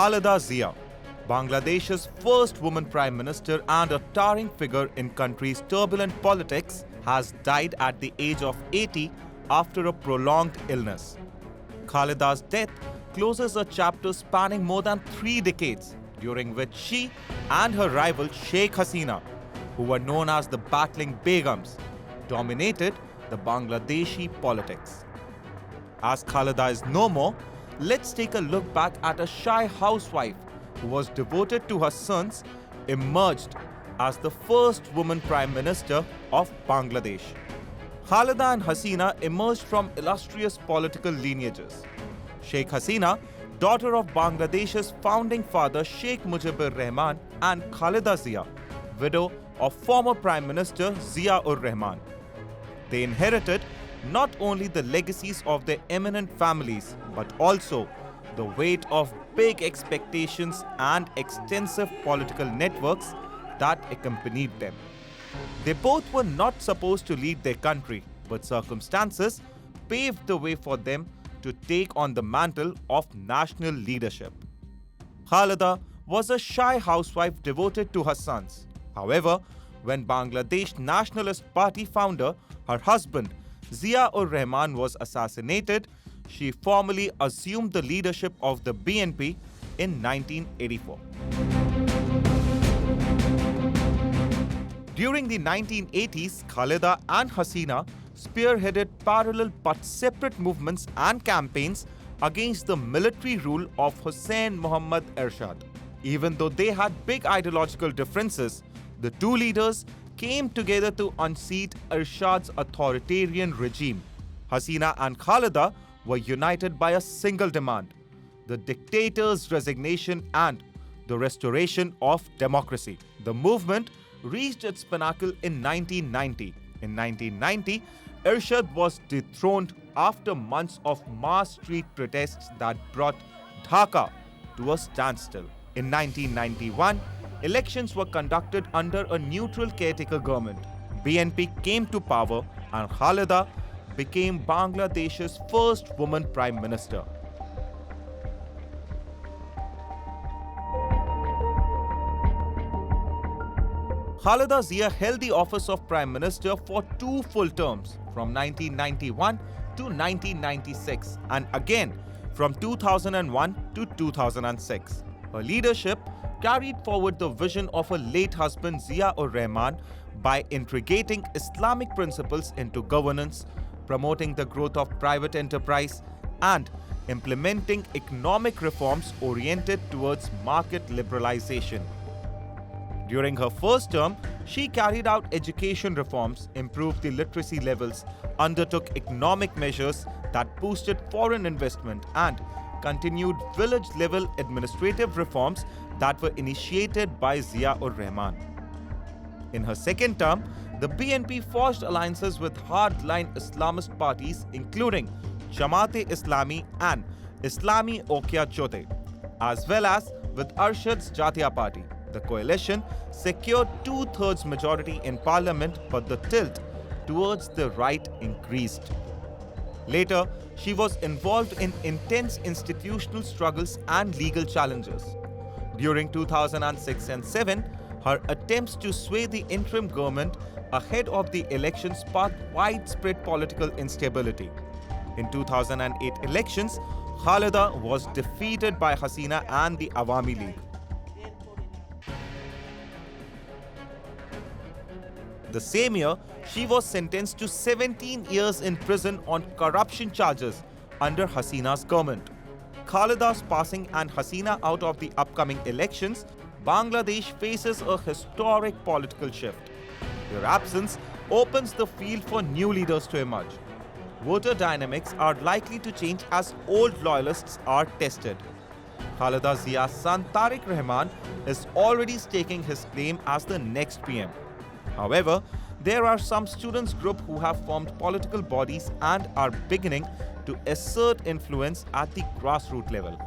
Khalida Zia, Bangladesh's first woman prime minister and a towering figure in country's turbulent politics, has died at the age of 80 after a prolonged illness. Khalida's death closes a chapter spanning more than 3 decades, during which she and her rival Sheikh Hasina, who were known as the battling begums, dominated the Bangladeshi politics. As Khalida is no more, let's take a look back at a shy housewife who was devoted to her sons, emerged as the first woman prime minister of Bangladesh. Khalida and Hasina emerged from illustrious political lineages. Sheikh Hasina, daughter of Bangladesh's founding father Sheikh Mujibur Rahman, and Khalida Zia, widow of former Prime Minister Zia-ur-Rahman. They inherited not only the legacies of their eminent families, but also the weight of big expectations and extensive political networks that accompanied them. They both were not supposed to lead their country, but circumstances paved the way for them to take on the mantle of national leadership. Khalida was a shy housewife devoted to her sons. However, when Bangladesh Nationalist Party founder, her husband, Zia-ur-Rahman, was assassinated, she formally assumed the leadership of the BNP in 1984. During the 1980s, Khalida and Hasina spearheaded parallel but separate movements and campaigns against the military rule of Hussain Muhammad Ershad. Even though they had big ideological differences, the two leaders came together to unseat Ershad's authoritarian regime. Hasina and Khalida were united by a single demand: the dictator's resignation and the restoration of democracy. The movement reached its pinnacle in 1990. In 1990, Ershad was dethroned after months of mass street protests that brought Dhaka to a standstill. In 1991, elections were conducted under a neutral caretaker government. BNP came to power and Khalida became Bangladesh's first woman prime minister. Khaleda Zia held the office of Prime Minister for 2 full terms, from 1991 to 1996, and again from 2001 to 2006. Her leadership carried forward the vision of her late husband Zia-ur-Rahman by integrating Islamic principles into governance, promoting the growth of private enterprise, and implementing economic reforms oriented towards market liberalization. During her first term, she carried out education reforms, improved the literacy levels, undertook economic measures that boosted foreign investment, and continued village-level administrative reforms that were initiated by Zia-ur-Rahman. In her second term, the BNP forged alliances with hardline Islamist parties including Jamaat-e-Islami and Islami Okya Chote, as well as with Arshad's Jatiya Party. The coalition secured 2/3 majority in parliament, but the tilt towards the right increased. Later, she was involved in intense institutional struggles and legal challenges. During 2006 and 7, her attempts to sway the interim government ahead of the elections sparked widespread political instability. In 2008 elections, Khalida was defeated by Hasina and the Awami League. The same year, she was sentenced to 17 years in prison on corruption charges under Hasina's government. Khalida's passing and Hasina out of the upcoming elections, Bangladesh faces a historic political shift. Their absence opens the field for new leaders to emerge. Voter dynamics are likely to change as old loyalists are tested. Khaleda Zia's son Tariq Rahman is already staking his claim as the next PM. However, there are some students group who have formed political bodies and are beginning to assert influence at the grassroots level.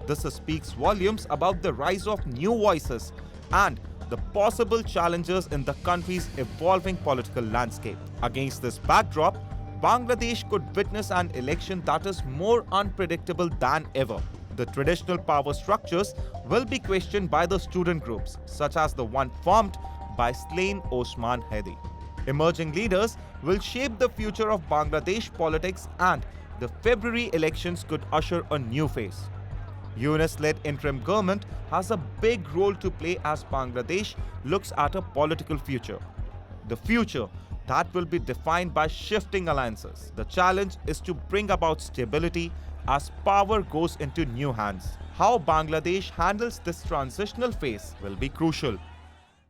This speaks volumes about the rise of new voices and the possible challenges in the country's evolving political landscape. Against this backdrop, Bangladesh could witness an election that is more unpredictable than ever. The traditional power structures will be questioned by the student groups, such as the one formed by slain Osman Hedi. Emerging leaders will shape the future of Bangladesh politics, and the February elections could usher a new phase. UNS-led interim government has a big role to play as Bangladesh looks at a political future. The future that will be defined by shifting alliances. The challenge is to bring about stability as power goes into new hands. How Bangladesh handles this transitional phase will be crucial.